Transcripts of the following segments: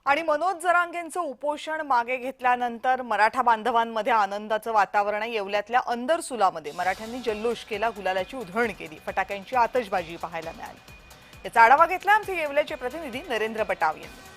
आणि मनोज जरांगेंचं उपोषण मागे घेतल्यानंतर मराठा बांधवांमध्ये आनंदाचं वातावरण आहे। येवल्यातल्या अंदरसुलामध्ये मराठ्यांनी जल्लोष केला, गुलालाची उधळण केली, फटाक्यांची आतषबाजी पाहायला मिळाली। याचा आढावा घेतला आमचे येवल्याचे प्रतिनिधी नरेंद्र पटाव यांनी।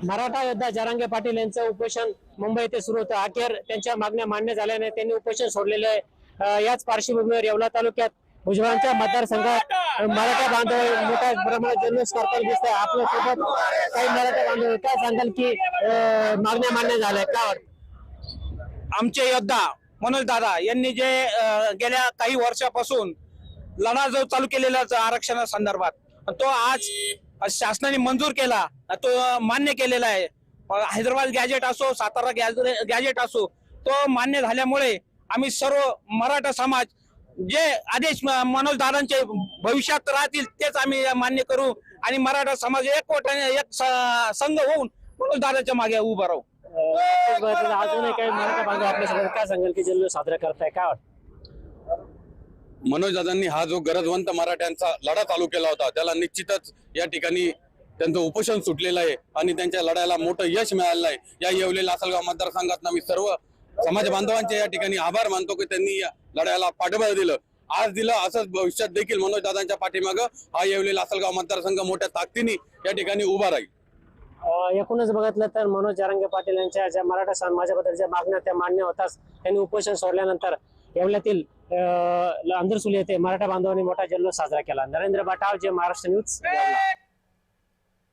मराठा योद्धा जरांगे पाटील यांचं उपोषण मुंबई येथे सुरू होतं। अखेर त्यांच्या मागण्या मान्य झाल्याने त्यांनी उपोषण सोडलेलं आहे। याच पार्श्वभूमीवर येवला तालुक्यात भुजबळांच्या मतदारसंघात मराठा बांधव मोठ्या प्रमाणात जल्लोष करताना दिसत आहे। आपल्या सोबत काही मराठा बांधव काय सांगाल की मागण्या मान्य झाल्या काय? आमचे योद्धा मनोज दादा यांनी जे गेल्या काही वर्षापासून लढा जो चालू केलेला आरक्षणा संदर्भात तो आज शासनाने मंजूर केला, तो मान्य केलेला आहे। हैदराबाद गॅजेट असो, सातारा गॅजेट असो, तो मान्य झाल्यामुळे आम्ही सर्व मराठा समाज जे आदेश मनोज दादांचे भविष्यात राहतील तेच आम्ही मान्य करू आणि मराठा समाज एक संघ होऊन मनोज दादाच्या मागे उभा राहू। अजूनही काही मराठा बांधव आपल्यासोबत काय सांगाल की जल्लोष साजरा करताय काय? मनोज दादांनी हा जो गरजवंत मराठ्यांचा लढा चालू केला होता त्याला निश्चितच या ठिकाणी त्यांचं उपोषण सुटलेलं आहे आणि त्यांच्या लढ्याला मोठं यश मिळालेलं आहे। या येवले लासलगाव मतदारसंघात मी सर्व समाज बांधवांचे या ठिकाणी आभार मानतो की त्यांनी या लढ्याला पाठबळ दिलं, आज दिलं, असंच भविष्यात देखील मनोज दादांच्या पाठीमागं हा येवले लासलगाव मतदारसंघ मोठ्या ताकदीने या ठिकाणी उभा राहील। एकूणच बघितलं तर मनोज जरांगे पाटील यांच्या ज्या मराठा समाजाबद्दल ज्या मागण्या त्या मान्य होताच त्यांनी उपोषण सोडल्यानंतर येवल्यातील अंदरसुली येथे मराठा बांधवांनी मोठा जल्लोष साजरा केला। नरेंद्र पटाव, जे महाराष्ट्र न्यूज।